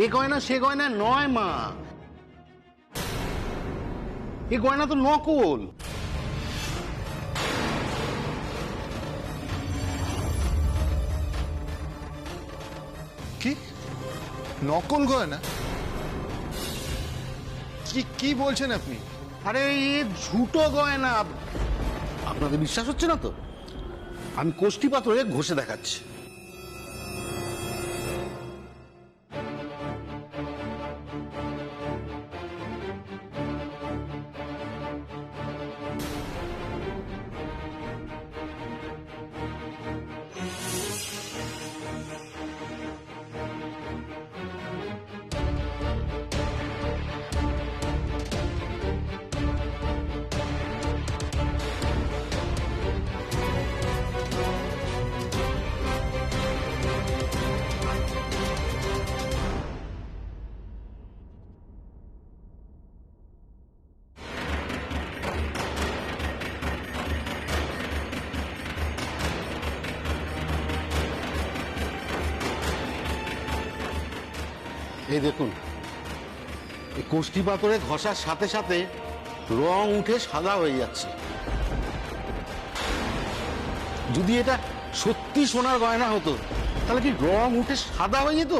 এ গয়না সে গয়না নয় মা, এ গয়না তো নকল। কি নকল গয়না? কি কি বলছেন আপনি? আরে এ ঝুটো গয়না। আপনাদের বিশ্বাস হচ্ছে না তো আমি কোষ্ঠী পাথরে ঘষে দেখাচ্ছি। এই দেখুন, এই কোষ্ঠী পাথরে ঘষার সাথে সাথে রং উঠে সাদা হয়ে যাচ্ছে। যদি এটা সত্যি সোনার গয়না হতো তাহলে কি রং উঠে সাদা হয়ে যেত?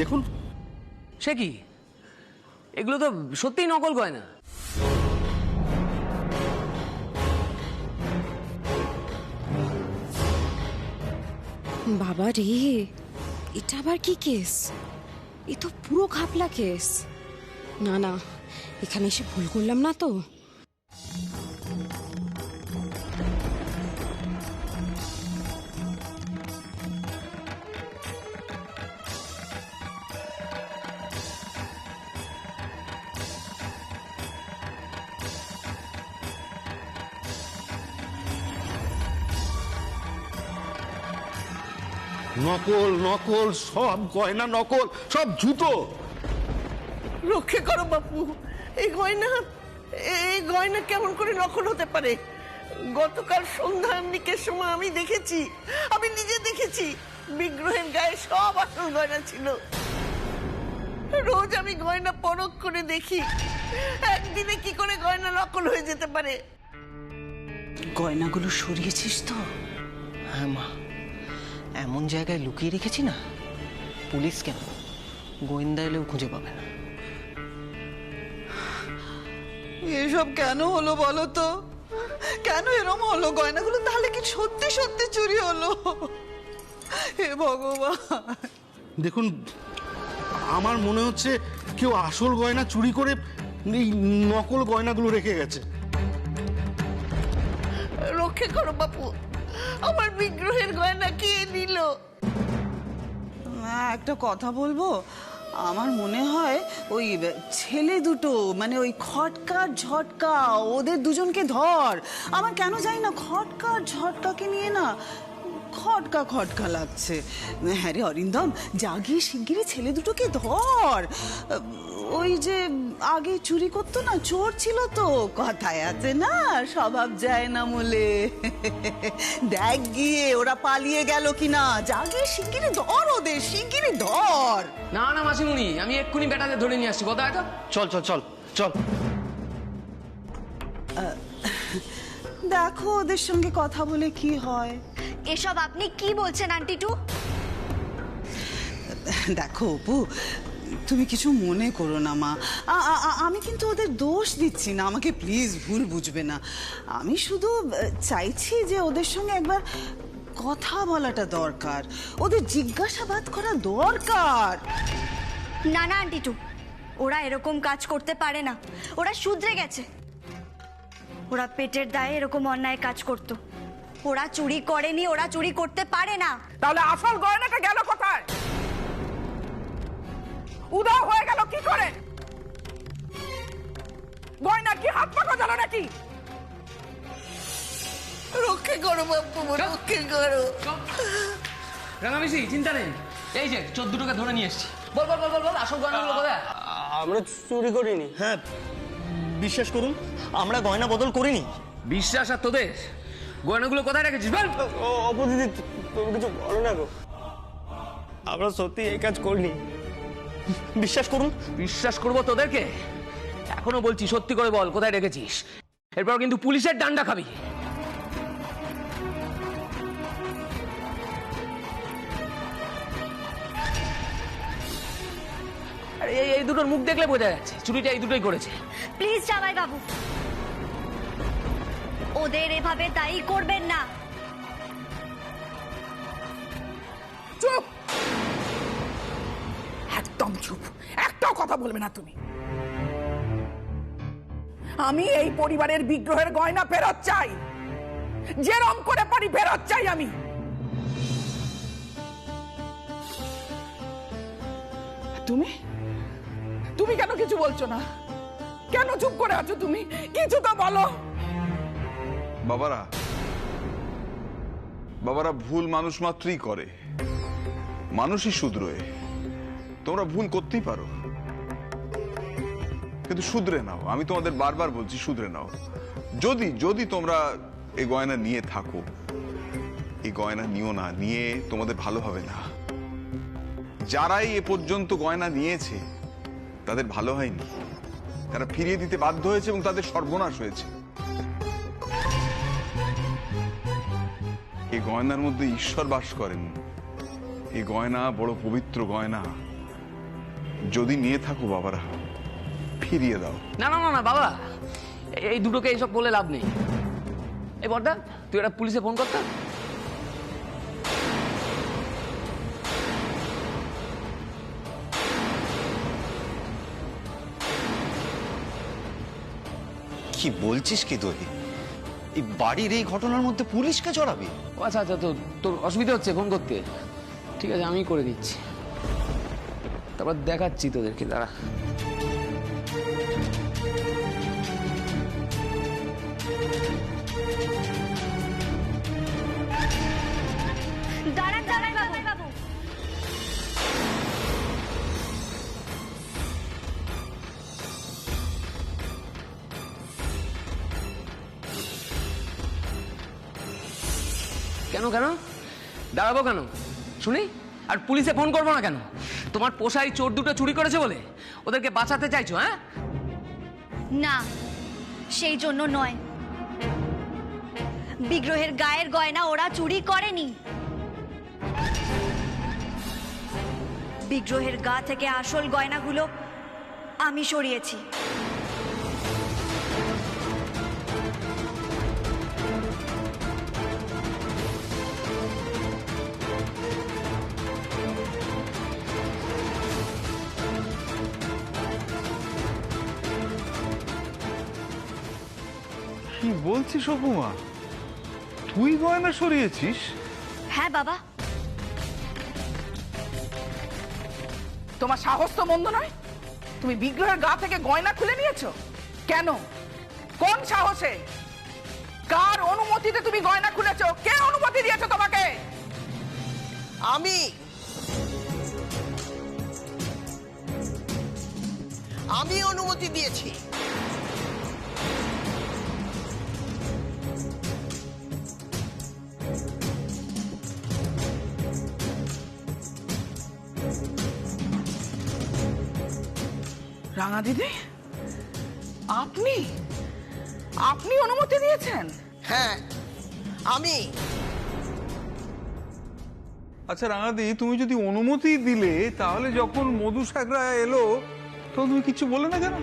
দেখুন, সে কি, এগুলো তো সত্যিই নকল গয়না। বাবা রে, এটা আবার কি কেস? এ তো পুরো ঘাপলা কেস। না না, এখানে এসে ভুল করলাম না তো? নকল নকল, সব গয়না নকল, সব জুতো। রক্ষে করো বাপু, এই গয়না কেমন করে নকল হতে পারে? গতকাল সন্ধ্যার দিকের সময় আমি দেখেছি, আমি নিজে দেখেছি বিগ্রহের গায়ে সব আসল গয়না ছিল। রোজ আমি গয়না পরখ করে দেখি, একদিনে কি করে গয়না নকল হয়ে যেতে পারে? গয়নাগুলো সরিয়েছিস তো? হ্যাঁ মা, এমন জায়গায় লুকিয়ে রেখেছি না, পুলিশ কেন গোয়েন্দা এলেও খুঁজে পাবে না। এসব কেন হলো বলো তো? কেন এরম হলো? গয়নাগুলো তাহলে কি সত্যি সত্যি চুরি হলো? হে ভগবান! দেখুন, আমার মনে হচ্ছে কেউ আসল গয়না চুরি করে এই নকল গয়নাগুলো রেখে গেছে। রক্ষে করো বাপু, আমার বিগ্রহের গয়না কে নিল? একটা কথা বলবো, আমার মনে হয় ওই ছেলে দুটো, মানে ওই খটকা ঝটকা, ওদের দুজনকে ধর। আমার কেন জানি না খটকা ঝটকাকে নিয়ে না খটকা খটকা লাগছে। হ্যাঁ রে অরিন্দম, জাগিয়ে শিগগিরই ছেলে দুটোকে ধর। ওই যে আগে চুরি করতো না, চোর ছিল তো, কথায় আছে না স্বভাব যায় না মূলে। দেখ গিয়ে ওরা পালিয়ে গেল কিনা, জাগিয়ে শিগগিরই ধর ওদের, শিগগিরই ধর। না না মাসিমুনি, আমি এক্ষুনি বেটাদের ধরে নিয়ে আসছি। কথা তো চল চল চল চল। দেখো ওদের সঙ্গে কথা বলে কি হয়। এসব আপনি কি বলছেন আন্টিটু? দেখো অপু, তুমি কিছু মনে করো না মা, আমি কিন্তু ওদের দোষ দিচ্ছি না, আমাকে প্লিজ ভুল বুঝবে না। আমি শুধু চাইছি যে ওদের সঙ্গে একবার কথা বলাটা দরকার, ওদের জিজ্ঞাসাবাদ করা দরকার। না না আন্টিটু, ওরা এরকম কাজ করতে পারে না, ওরা শুধরে গেছে। ওরা পেটের দায়ে এরকম অন্যায় কাজ করত। ওরা চুরি করেনি, ওরা চুরি করতে পারে না। তাহলে আসল গয়নাটা গেল কোথায়? উধাও হয়ে গেল কি করে? গয়না কি হাত পা গেল নাকি? রক্ষে করো বাপু, রক্ষে করো। রাঙামিশি চিন্তা নেই, এই যে 14টাকে ধরে নিয়ে এসেছি। বল বল বল বল বল, আসল গয়নাগুলো কোথায়? আমরা চুরি করিনি। হ্যাঁ, বিশ্বাস করুন, আমরা গয়না বদল করিনি। বিশ্বাস আর তোদের? গয়নাগুলো কোথায় রেখেছিস বল? অপদিদি, তুমি কিছু বলো না গো, আমরা সত্যি এই কাজ করিনি, বিশ্বাস করুন। বিশ্বাস করবো তোদেরকে? এখনো বলছি, সত্যি করে বল কোথায় রেখেছিস, এরপর কিন্তু পুলিশের ডান্ডা খাবি। আরে এই দুটোর মুখ দেখলে বোঝা যাচ্ছে চুরিটা এই দুটোই করেছে। প্লিজ জামাই বাবু, ওদের এভাবে দায়ী করবেন না। চুপ, একদম চুপ, একটাও কথা বলবে না তুমি। আমি এই পরিবারের বিগ্রহের গয়না ফেরত চাই, যেরম করে পারি ফেরত চাই আমি। তুমি তুমি কেন কিছু বলছো না? কেন চুপ করে আছো তুমি? কিছু তো বলো। বাবারা ভুল মানুষ মাত্রই করে, মানুষই শুধরোয়। তোমরা ভুল করতেই পারো, কিন্তু শুধরে নাও। আমি তোমাদের বারবার বলছি, শুধরে নাও। যদি তোমরা এই গয়না নিয়ে থাকো, এই গয়না নিও না, নিয়ে তোমাদের ভালো হবে না। যারাই এ পর্যন্ত গয়না নিয়েছে তাদের ভালো হয়নি, তারা ফিরিয়ে দিতে বাধ্য হয়েছে এবং তাদের সর্বনাশ হয়েছে। এই গয়নার মধ্যে ঈশ্বর বাস করেন। এই গয়না বড় পবিত্র গয়না। যদি নিয়ে থাকো বাবারা, ফিরিয়ে দাও। না না না না বাবা, এই দুটোকে এইসব বলে লাভ নেই। এই বড়দা, তুই একটা পুলিশে ফোন করতে। কি বলছিস কি তুই? এই বাড়ির এই ঘটনার মধ্যে পুলিশকে জড়াবি? ও আচ্ছা আচ্ছা, তো তোর অসুবিধা হচ্ছে ফোন করতে? ঠিক আছে, আমি করে দিচ্ছি, তারপর দেখাচ্ছি তোদেরকে, দাঁড়া। দাঁড়ান জামাই বাবু, কেন কেন দাঁড়াবো কেন শুনি? আর পুলিশে ফোন করবো না কেন? তোমার পোষাই চোর দুটো চুরি করেছে বলে ওদেরকে বাঁচাতে চাইছো? হ্যাঁ না, সেই জন্য নয়। বিগ্রহের গায়ের গয়না ওরা চুরি করেনি। বিগ্রহের গা থেকে আসল গয়নাগুলো আমি সরিয়েছি। কি বলছিস অপুমা? তুই গয়না সরিয়েছিস? হ্যাঁ বাবা। তোমার সাহস তো মন্দ নয়, তুমি বিগ্রহের গা থেকে গয়না খুলে নিয়েছো। কেন? কোন সাহসে? কার অনুমতিতে তুমি গয়না খুলেছো? কে অনুমতি দিয়েছো তোমাকে? আমি অনুমতি দিয়েছি। রাঙা দিদি, আপনি আপনি অনুমতি দিয়েছেন? হ্যাঁ, আমি। আচ্ছা রাঙাদি, তুমি যদি অনুমতি দিলে, তাহলে যখন মধু সাগরা এলো তখন তুমি কিছু বলে না কেন?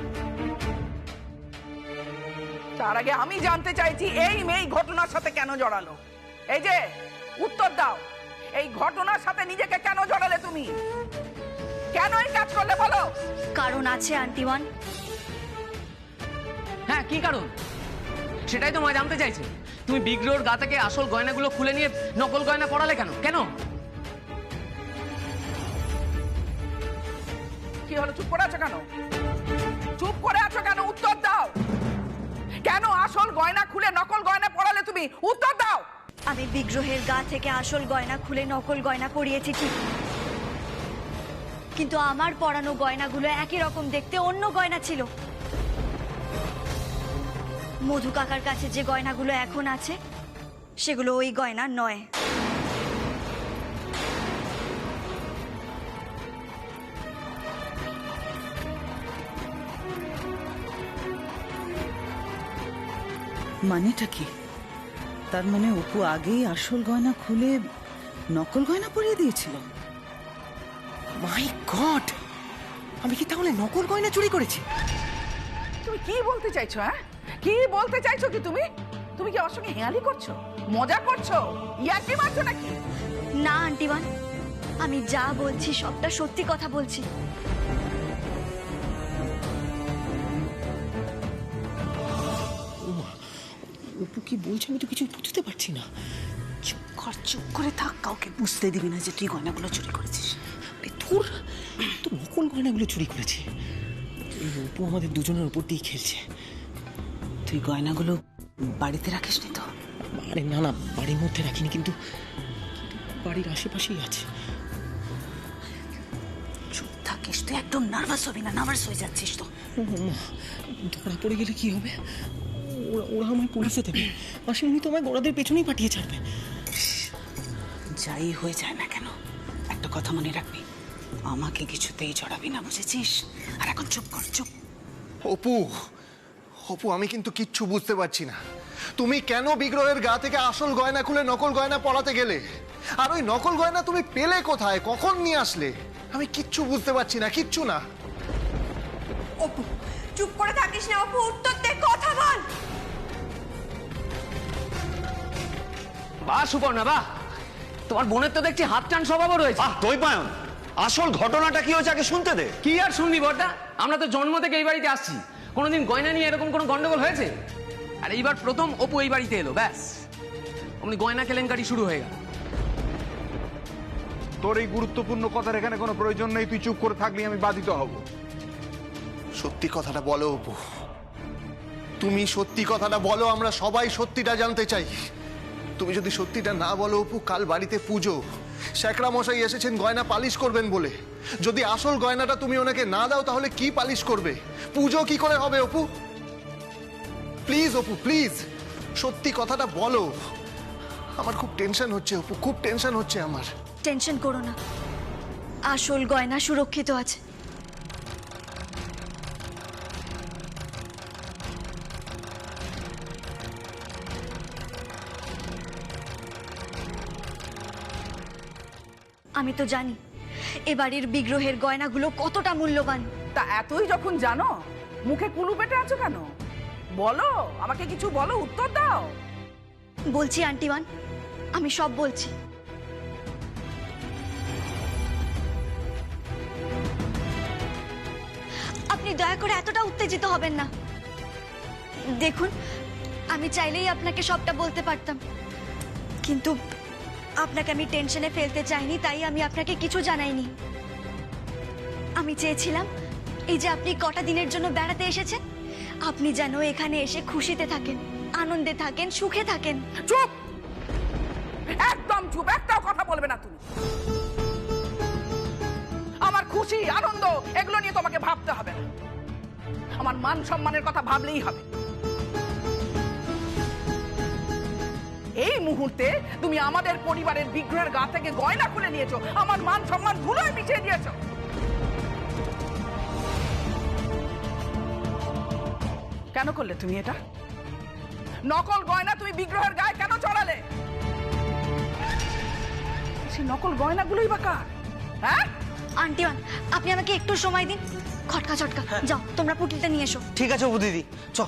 তার আগে আমি জানতে চাইছি এই মেয়ে ঘটনার সাথে কেন জড়ালো? এই যে উত্তর দাও, এই ঘটনার সাথে নিজেকে কেন জড়ালে তুমি? কেন এই কাজ করলে বলো? কারণ আছে আন্টিওয়ান। হ্যাঁ, কি কারণ সেটাই তো মা জানতে চাইছে। তুমি বিগ্রহের গা থেকে আসল গয়নাগুলো খুলে নিয়ে নকল গয়না পড়ালে কেন? কেন? কি হলো, চুপ করে আছো কেন? চুপ করে আছো কেন? উত্তর দাও। কেন আসল গয়না খুলে নকল গয়না পড়ালে তুমি? উত্তর দাও। আমি বিগ্রহের গা থেকে আসল গয়না খুলে নকল গয়না পরিয়েছি ঠিক, কিন্তু আমার পরানো গয়নাগুলো একই রকম দেখতে অন্য গয়না ছিল। মধু কাকার কাছে যে গয়নাগুলো এখন আছে সেগুলো ওই গয়না নয়। মানেটা কি? তার মানে অপু আগেই আসল গয়না খুলে নকল গয়না পরিয়ে দিয়েছিল? মাই গড, আমি কি তাহলে নকল গয়না চুরি করেছি? তুমি কি বলতে চাইছো? হ্যাঁ, কি বলতে চাইছো কি তুমি? তুমি কি আমার সঙ্গে হেয়ালি করছো, মজা করছো, ইয়ার্কি মারছো নাকি? না আন্টিমান, আমি যা বলছি সবটা সত্যি কথা বলছি। অপু কি বলছে আমি তো কিছুই বুঝতে পারছি না। চুপ করে থাক, কাউকে বুঝতে দিবি না যে তুই গয়নাগুলো চুরি করেছিস। তোর তো নকল গয়নাগুলো চুরি করেছে। এই অপু আমাদের দুজনের উপর দিয়ে খেলছে। তুই গয়নাগুলো বাড়িতে রাখিস নি তো? আরে না না, বাড়ির মধ্যে রাখিনি, কিন্তু বাড়ির আশেপাশেই আছে। চুপ থাকিস, তুই একদম নার্ভাস হবি না, নার্ভাস হয়ে যাচ্ছিস তো। ধরা পড়ে গেলে কি হবে? ওরা আমায় পুলিশে দেবে, আসলে তো আমায় গোড়াদের পেছনেই পাঠিয়ে ছাড়বে। যাই হয়ে যায় না কেন, একটা কথা মনে রাখবি, আমাকে কিছুতেই জড়াবি না, বুঝেছিস? আর এখন চুপ কর, চুপ। অপু, অপু, আমি কিন্তু কিচ্ছু বুঝতে পারছি না। তুমি কেন বিগ্রহের গা থেকে আসল গয়না খুলে নকল গয়না পরাতে গেলে? আর ওই নকল গয়না তুমি পেলে কোথায়, কখন নিয়ে আসলে? আমি কিচ্ছু বুঝতে পারছি না, কিচ্ছু না। অপু চুপ করে থাকিস না, অপু উত্তর দে, কথা বল। বাহ সুপর্ণা বাহ, তোমার বোনের তো দেখছি হাত টান স্বভাবও রয়েছে। দৈপায়ন, আসল ঘটনাটা কি হয়েছে আগে শুনতে দে। কি আর শুনবি বড়দা, আমরা তো জন্ম থেকে এই বাড়িতে আসছি, কোনোদিন গয়না নিয়ে এরকম কোনো গন্ডগোল হয়েছে? আর এইবার প্রথম অপু এই বাড়িতে এলো, ব্যাস অমনি গয়না কেলেঙ্কারি শুরু হয়ে গেল। তোর এই গুরুত্বপূর্ণ কথার এখানে কোনো প্রয়োজন নেই, তুই চুপ করে থাকলে আমি বাধিত হব। সত্যি কথাটা বলো অপু, তুমি সত্যি কথাটা বলো, আমরা সবাই সত্যিটা জানতে চাই। তুমি যদি সত্যিটা না বলো অপু, কাল বাড়িতে পুজো, শেখরা মশাই এসেছেন গয়না পালিশ করবেন বলে। যদি আসল গয়নাটা তুমি ওনাকে না দাও তাহলে কি পালিশ করবে? পুজো কি করে হবে অপু? প্লিজ অপু, প্লিজ সত্যি কথাটা বলো। আমার খুব টেনশন হচ্ছে অপু, খুব টেনশন হচ্ছে আমার। টেনশন করো না, আসল গয়না সুরক্ষিত আছে। আমি তো জানি এ বাড়ির বিগ্রহের গয়নাগুলো কতটা মূল্যবান। তা এতই যখন জানো, মুখে কুলু পেটে আছো কেন? বলো, আমাকে কিছু বলো, উত্তর দাও। বলছি আন্টিমান, আমি সব বলছি। আপনি দয়া করে এতটা উত্তেজিত হবেন না। দেখুন, আমি চাইলেই আপনাকে সবটা বলতে পারতাম, কিন্তু আপনাকে আমি টেনশনে ফেলতে চাইনি, তাই আমি আপনাকে কিছু জানাইনি। আমি চেয়েছিলাম এই যে আপনি কটা দিনের জন্য বেড়াতে এসেছেন, আপনি যেন এখানে এসে খুশিতে থাকেন, আনন্দে থাকেন, সুখে থাকেন। চুপ, একদম চুপ, একটাও কথা বলবে না তুমি। আমার খুশি আনন্দ এগুলো নিয়ে তোমাকে ভাবতে হবে না, আমার মান সম্মানের কথা ভাবলেই হবে। এই মুহূর্তে তুমি আমাদের পরিবারের বিগ্রহের গা থেকে গয়না খুলে নিয়েছো, আমার মান সম্মান ধুলোয় মিশিয়ে দিয়েছো। কেন করলে তুমি এটা? নকল গয়না তুমি বিগ্রহের গায়ে কেন চড়ালে? সেই নকল গয়নাগুলোই বা কার? হ্যাঁ আন্টিমান, আপনি আমাকে একটু সময় দিন। খটকা চটকা, যাও তোমরা পুটলিটা নিয়ে এসো। ঠিক আছে অপু দিদি, চ।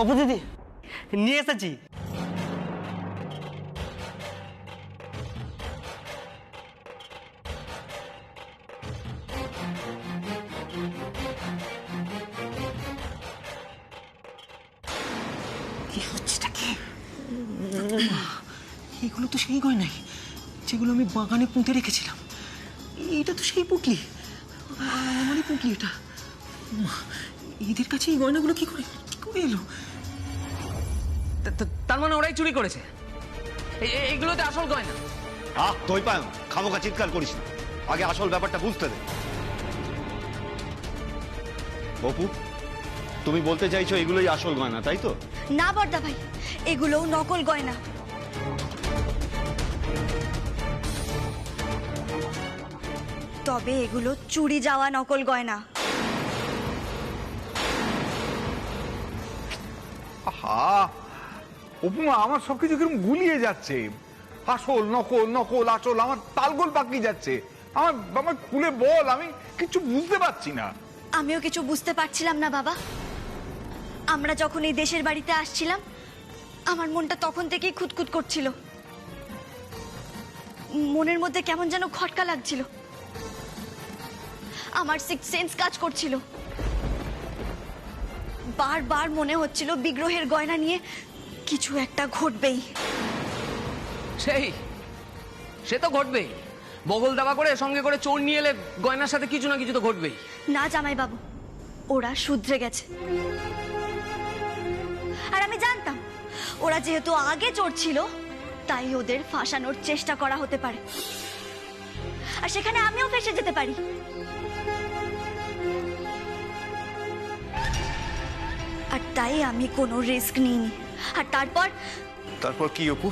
অপু দিদি নিয়ে এসেছি। এগুলো তো সেই গয়নাই যেগুলো আমি বাগানে পুঁতে রেখেছিলাম। এটা তো সেই পুঁটলি, আমারই পুঁটলি এটা। মা, এদের কাছে এই গয়নাগুলো কি করে এলো? তার মানে ওরাই চুরি করেছে? এইগুলোতে আসল গয়না? তুই পায় খামোকা চিৎকার করিস না, আগে আসল ব্যাপারটা বুঝতে দে। অপু, তুমি বলতে চাইছো এগুলোই আসল গয়না, তাই তো? না বড়দা ভাই, এগুলোও নকল গয়না। তবে এগুলো চুরি যাওয়া নকল গয়না। আহা উপমা, আমার সবকিছু কিরকম গুলিয়ে যাচ্ছে। আসল নকল, নকল আসল, আমার তালগোল পাকিয়ে যাচ্ছে। আমার খুলে বল, আমি কিছু বুঝতে পারছি না। আমিও কিছু বুঝতে পারছিলাম না বাবা। আমরা যখন এই দেশের বাড়িতে আসছিলাম, আমার মনটা তখন থেকেই খুঁতখুত করছিল। মনের মধ্যে কেমন যেন খটকা লাগছিল। আমার সিক্স সেন্স কাজ করছিল। বারবার মনে হচ্ছিল বিগ্রহের গয়না নিয়ে কিছু একটা ঘটবেই। সে তো ঘটবেই। বগল দাবা করে সঙ্গে করে চোর নিয়ে এলে গয়নার সাথে কিছু না কিছু তো ঘটবেই। না জামাই বাবু, ওরা শুধরে গেছে। আর আমি জানতাম ওরা যেহেতু আগে চোর ছিল, তাই ওদের ফাঁসানোর চেষ্টা করা হতে পারে, আর সেখানে আমিও ফেঁসে যেতে পারি। আর তাই আমি কোনো রিস্ক নিইনি। আর তারপর কি অপু?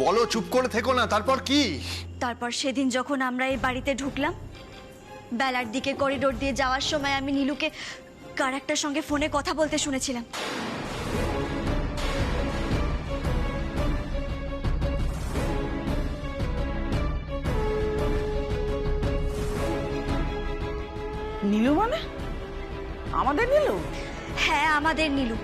বলো, চুপ করে থেকো না। তারপর কি? তারপর সেদিন যখন আমরা এই বাড়িতে ঢুকলাম, বেলার দিকে করিডোর দিয়ে যাওয়ার সময় আমি নীলুকে কার একটার সঙ্গে ফোনে কথা বলতে শুনেছিলাম। নীলু মানে? আমাদের নীলু? হ্যাঁ, আমাদের নীলু।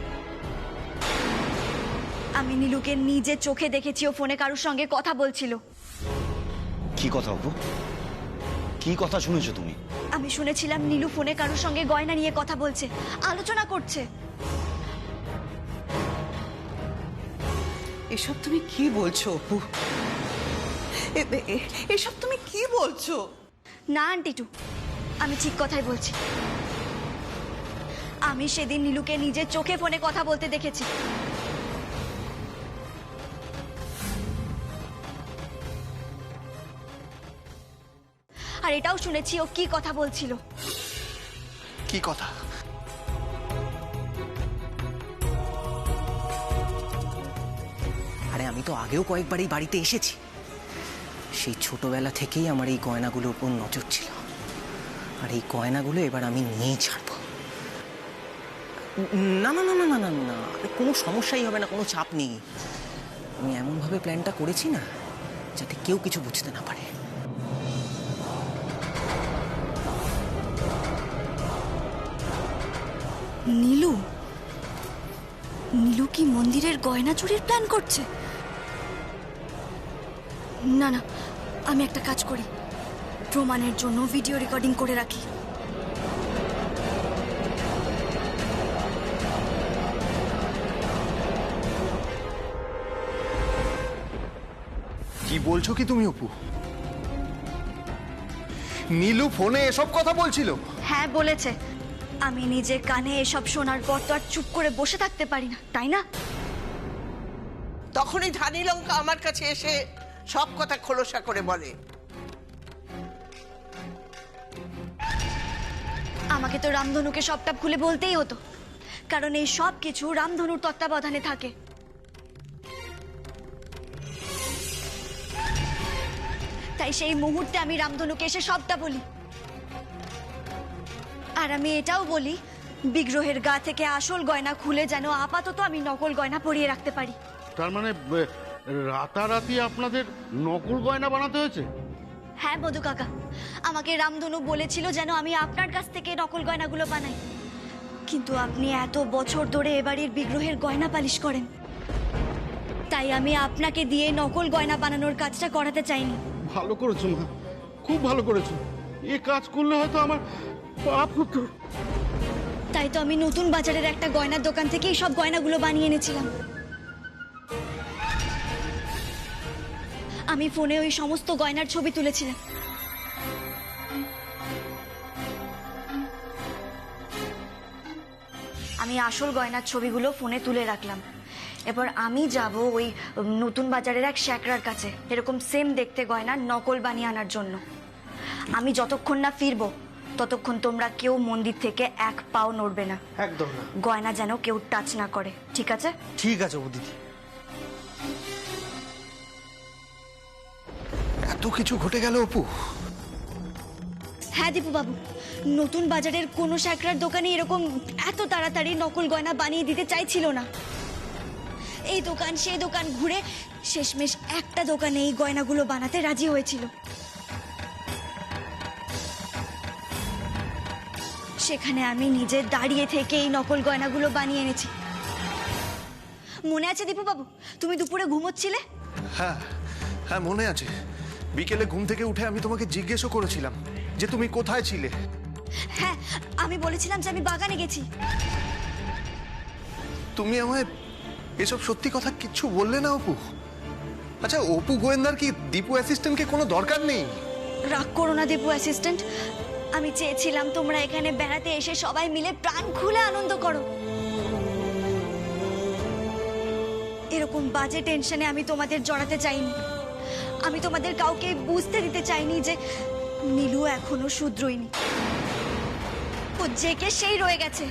আমি নীলুকে নিজে চোখে দেখেছি, ও ফোনে কারোর সঙ্গে কথা বলছিল। কি কথা অপু? কি কথা শুনেছো তুমি? আমি শুনেছিলাম নীলু ফোনে কারোর সঙ্গে গয়না নিয়ে কথা বলছে, আলোচনা করছে। এসব তুমি কি বলছো অপু? এসব তুমি কি বলছো? না আন্টিটু, আমি ঠিক কথাই বলছি। আমি সেদিন নীলুকে নিজের চোখে ফোনে কথা বলতে দেখেছি। আর এটাও শুনেছি ও কি কথা বলছিল। কি কথা? আরে আমি তো আগেও কয়েকবার এই বাড়িতে এসেছি। সেই ছোটবেলা থেকেই আমার এই গয়নাগুলোর উপর নজর ছিল, আর এই গয়নাগুলো এবার আমি নিয়েই ছাড়বো। না না না না না না না, কোনো সমস্যাই হবে না, কোনো চাপ নেই। আমি এমনভাবে প্ল্যানটা করেছি না, যাতে কেউ কিছু বুঝতে না পারে। নীলু? নীলু কি মন্দিরের গয়না চুরির প্ল্যান করছে? না না, আমি একটা কাজ করি, প্রমাণের জন্য ভিডিও রেকর্ডিং করে রাখি। কি বলছো কি তুমি অপু? নীলু ফোনে এসব কথা বলছিল? হ্যাঁ বলেছে। আমি নিজে কানে এসব শোনার পর তো আর চুপ করে বসে থাকতে পারি না, তাই না? তখনই ধানি লঙ্কা আমার কাছে এসে সব কথা খোলসা করে বলে। আমাকে তো রামধনুকে সবটা খুলে বলতেই হতো, কারণ এই সব কিছু রামধনুর তত্ত্বাবধানে থাকে। তাই সেই মুহূর্তে আমি রামধনুকে এসে সবটা বলি। আর আমি এটাও বলি, বিগ্রহের গা থেকে আসল গয়না খুলে যেন আপাতত আমি নকল গয়না পরিয়ে রাখতে পারি। তার মানে রাতারাতি আপনাদের নকল গয়না বানাতে হয়েছে? হ্যাঁ মধু কাকা, আমাকে রামধনু বলেছিল যেন আমি আপনার কাছ থেকে নকল গয়নাগুলো বানাই, কিন্তু আপনি এত বছর ধরে এবাড়ির বিগ্রহের গয়না পালিশ করেন, তাই আমি আপনাকে দিয়ে নকল গয়না বানানোর কাজটা করাতে চাইনি। ভালো করেছো মা, খুব ভালো করেছো। এ কাজ করলে হয়তো আমার পাপ হতো। তাই তো আমি নতুন বাজারের একটা গয়নার দোকান থেকে এই সব গয়নাগুলো বানিয়ে এনেছিলাম। আমি ফোনে ওই সমস্ত গয়নার ছবি তুলেছিলাম। আমি আসল গয়নার ছবিগুলো ফোনে তুলে রাখলাম। এবার আমি যাব ওই নতুন বাজারের এক শ্যাকরার কাছে এরকম সেম দেখতে গয়নার নকল বানিয়ে আনার জন্য। আমি যতক্ষণ না ফিরবো ততক্ষণ তোমরা কেউ মন্দির থেকে এক পাও নড়বে না। একদম না। গয়না যেন কেউ টাচ না করে, ঠিক আছে? ঠিক আছে দিদি। এত কিছু ঘটে গেল অপু। হ্যাঁ দীপু বাবু, নতুন বাজারের কোনো শ্যাকরার দোকানে এরকম এত তাড়াতাড়ি নকল গয়না বানিয়ে দিতে চাইছিল না। এই দোকান সেই দোকান ঘুরে শেষমেশ একটা দোকানে এই গয়নাগুলো বানাতে রাজি হয়েছিল। সেখানে আমি নিজে দাঁড়িয়ে থেকে এই নকল গয়নাগুলো বানিয়ে এনেছি। মনে আছে দীপু বাবু, তুমি দুপুরে ঘুমোচ্ছিলে? হ্যাঁ হ্যাঁ মনে আছে। বিকেলে ঘুম থেকে উঠে আমি তোমাকে জিজ্ঞেসও করেছিলাম যে তুমি কোথায় ছিলে। হ্যাঁ, আমি বলেছিলাম যে আমি বাগানে গেছি। তুমি আমায় এসব সত্যি কথা কিচ্ছু বললে না অপু। আচ্ছা, অপু গোয়েন্দার কি দীপু অ্যাসিস্ট্যান্টকে কোনো দরকার নেই? রাগ করো না দীপু অ্যাসিস্ট্যান্ট, আমি চেয়েছিলাম তোমরা এখানে বেড়াতে এসে সবাই মিলে প্রাণ খুলে আনন্দ করো। এরকম বাজে টেনশনে আমি তোমাদের জড়াতে চাইনি। আমি তোমাদের কাউকে বুঝতে দিতে চাইনি যে নীলু এখনো শুধরোয়নি, ও জেকে সেই রয়ে গেছে।